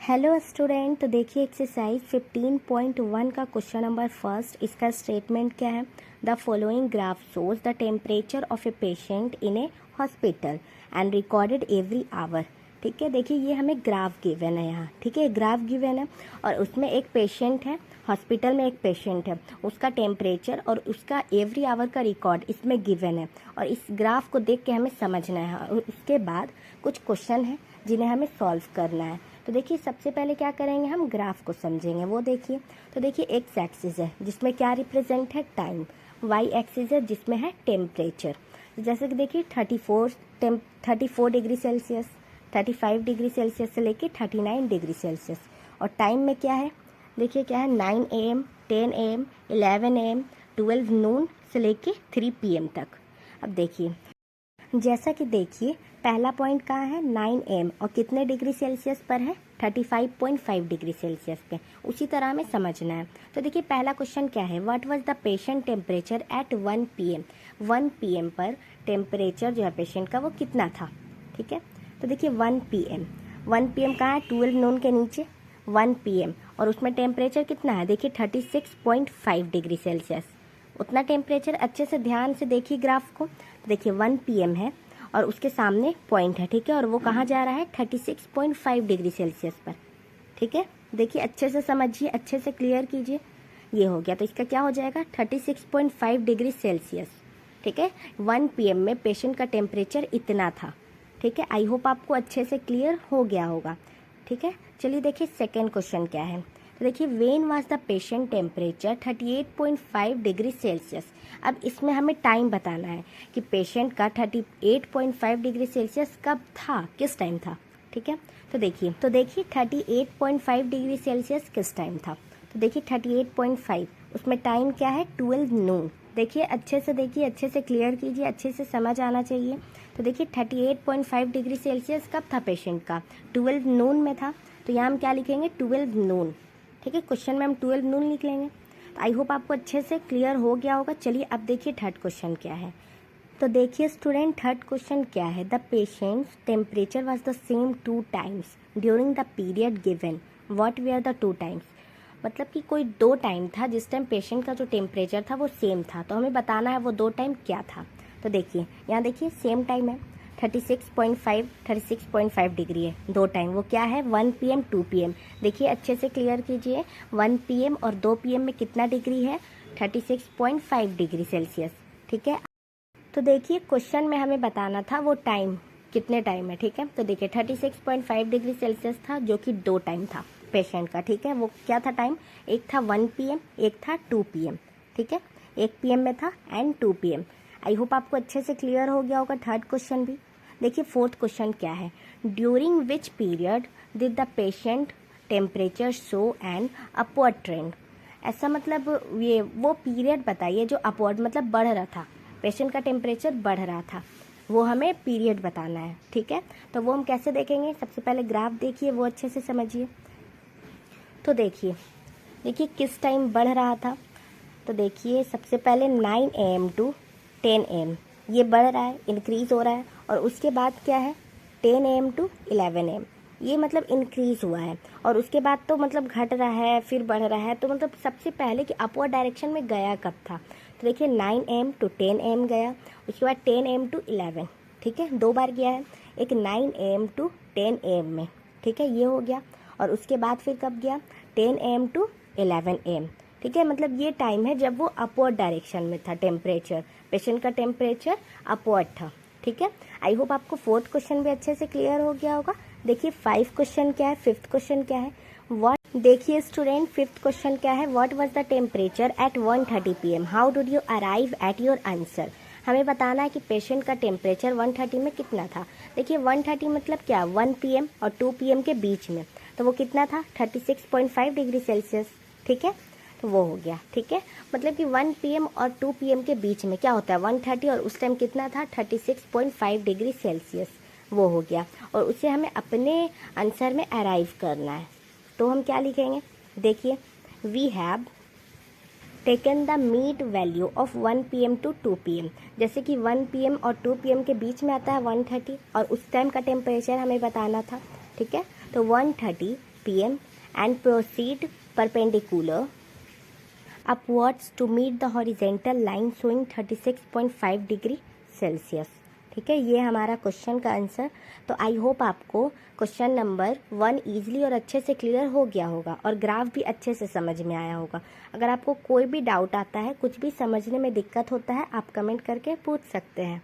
Hello student, तो देखिए exercise 15.1 का क्वेश्चन नंबर फर्स्ट। इसका स्टेटमेंट क्या है? The following graph shows the temperature of a patient in A hospital and recorded every hour. ठीक है, देखिए ये हमें ग्राफ गिवन है यहाँ। ठीक है, ग्राफ गिवन है और उसमें एक पेशेंट है, हॉस्पिटल में एक पेशेंट है, उसका टेम्परेचर और उसका एवरी आवर का रिकॉर्ड इसमें गिवन है और इस ग्राफ को देख के हमें समझना है और उसके बाद कुछ क्वेश्चन है जिन्हें हमें सॉल्व करना है। तो देखिए सबसे पहले क्या करेंगे, हम ग्राफ को समझेंगे। वो देखिए, तो देखिए एक्स एक्सिस है जिसमें क्या रिप्रेजेंट है, टाइम। वाई एक्सिस है जिसमें है टेम्परेचर। जैसे कि देखिए 34 डिग्री सेल्सियस, 35 डिग्री सेल्सियस से लेके 39 डिग्री सेल्सियस। और टाइम में क्या है, देखिए क्या है, 9 AM, 10 AM, 11 AM, 12 नून से लेके 3 PM तक। अब देखिए जैसा कि देखिए पहला पॉइंट कहाँ है, 9 AM और कितने डिग्री सेल्सियस पर है, 35.5 डिग्री सेल्सियस पे। उसी तरह हमें समझना है। तो देखिए पहला क्वेश्चन क्या है, what was the patient temperature at 1 PM। 1 PM पर टेम्परेचर जो है पेशेंट का वो कितना था। ठीक है, तो देखिए 1 PM कहाँ है, 12 नून के नीचे 1 PM और उसमें टेम्परेचर कितना है, देखिए 36.5 डिग्री सेल्सियस। उतना टेम्परेचर अच्छे से ध्यान से देखिए ग्राफ को। देखिए 1 PM है और उसके सामने पॉइंट है। ठीक है, और वो कहाँ जा रहा है, 36.5 डिग्री सेल्सियस पर। ठीक है, देखिए अच्छे से समझिए, अच्छे से क्लियर कीजिए। ये हो गया, तो इसका क्या हो जाएगा, 36.5 डिग्री सेल्सियस। ठीक है, 1 PM में पेशेंट का टेम्परेचर इतना था। ठीक है, आई होप आपको अच्छे से क्लियर हो गया होगा। ठीक है, चलिए देखिए सेकेंड क्वेश्चन क्या है। तो देखिए when was the patient temperature 38.5 degree Celsius. अब इसमें हमें टाइम बताना है कि पेशेंट का 38.5 डिग्री सेल्सियस कब था, किस टाइम था। ठीक है, तो देखिए 38.5 डिग्री सेल्सियस किस टाइम था। तो देखिए 38.5 उसमें टाइम क्या है, 12 नून। देखिए अच्छे से देखिए, अच्छे से क्लियर कीजिए, अच्छे से समझ आना चाहिए। तो देखिए 38.5 डिग्री सेल्सियस कब था पेशेंट का, 12 नून में था। तो यहाँ हम क्या लिखेंगे, 12 नून। ठीक है, क्वेश्चन में हम 12 नून लिख लेंगे। तो आई होप आपको अच्छे से क्लियर हो गया होगा। चलिए अब देखिए थर्ड क्वेश्चन क्या है। तो देखिए स्टूडेंट थर्ड क्वेश्चन क्या है, the patient's temperature was the same 2 times during the period given, what were the 2 times. मतलब कि कोई 2 टाइम था जिस टाइम पेशेंट का जो टेम्परेचर था वो सेम था। तो हमें बताना है वो 2 टाइम क्या था। तो देखिए यहाँ देखिए सेम टाइम है, 36.5 डिग्री है। 2 टाइम वो क्या है, 1 PM 2 PM। देखिए अच्छे से क्लियर कीजिए, 1 PM और 2 PM में कितना डिग्री है, 36.5 डिग्री सेल्सियस। ठीक है, तो देखिए क्वेश्चन में हमें बताना था वो टाइम कितने टाइम है। ठीक है, तो देखिए 36.5 डिग्री सेल्सियस था जो कि 2 टाइम था पेशेंट का। ठीक है, वो क्या था टाइम, एक था 1 PM, एक था 2 PM। ठीक है, 1 PM में था एंड 2 PM। आई होप आपको अच्छे से क्लियर हो गया होगा थर्ड क्वेश्चन भी। देखिए फोर्थ क्वेश्चन क्या है, during which period did the patient temperature show an upward trend. ऐसा मतलब ये वो पीरियड बताइए जो अपवर्ड मतलब बढ़ रहा था, पेशेंट का टेम्परेचर बढ़ रहा था, वो हमें पीरियड बताना है। ठीक है, तो वो हम कैसे देखेंगे, सबसे पहले ग्राफ देखिए, वो अच्छे से समझिए। तो देखिए किस टाइम बढ़ रहा था। तो देखिए सबसे पहले 9 AM टू 10 AM ये बढ़ रहा है, इंक्रीज़ हो रहा है। और उसके बाद क्या है, 10 AM टू 11 AM ये मतलब इंक्रीज़ हुआ है। और उसके बाद तो मतलब घट रहा है फिर बढ़ रहा है। तो मतलब सबसे पहले कि अपवर्ड डायरेक्शन में गया कब था। तो देखिए 9 AM टू 10 AM गया, उसके बाद 10 AM टू 11। ठीक है, 2 बार गया है, एक 9 AM टू 10 AM में। ठीक है, ये हो गया। और उसके बाद फिर कब गया, 10 AM टू 11 AM। ठीक है, मतलब ये टाइम है जब वो अपवर्ड डायरेक्शन में था, टेम्परेचर पेशेंट का टेम्परेचर अपवर्ड था। ठीक है, आई होप आपको फोर्थ क्वेश्चन भी अच्छे से क्लियर हो गया होगा। देखिए 5 क्वेश्चन क्या है, फिफ्थ क्वेश्चन क्या है, व्हाट। देखिए स्टूडेंट फिफ्थ क्वेश्चन क्या है, what was the temperature at 1:30 PM, how did you arrive at your answer. हमें बताना है कि पेशेंट का टेम्परेचर 1:30 में कितना था। देखिए 1:30 मतलब क्या, 1 PM और 2 PM के बीच में। तो वो कितना था, 36.5 डिग्री सेल्सियस। ठीक है, तो वो हो गया। ठीक है, मतलब कि 1 PM और 2 PM के बीच में क्या होता है, 1:30 और उस टाइम कितना था, 36.5 डिग्री सेल्सियस। वो हो गया और उसे हमें अपने आंसर में अराइव करना है। तो हम क्या लिखेंगे, देखिए we have taken the mean value of 1 PM to 2 PM। जैसे कि 1 PM और 2 PM के बीच में आता है 1:30 और उस टाइम का टेम्परेचर हमें बताना था। ठीक है, तो 1:30 pm and proceed perpendicular upwards to meet the horizontal line showing 36.5 degree Celsius. ठीक है, ये हमारा क्वेश्चन का आंसर। तो आई होप आपको क्वेश्चन नंबर 1 ईजिली और अच्छे से क्लियर हो गया होगा और ग्राफ भी अच्छे से समझ में आया होगा। अगर आपको कोई भी डाउट आता है, कुछ भी समझने में दिक्कत होता है, आप कमेंट करके पूछ सकते हैं।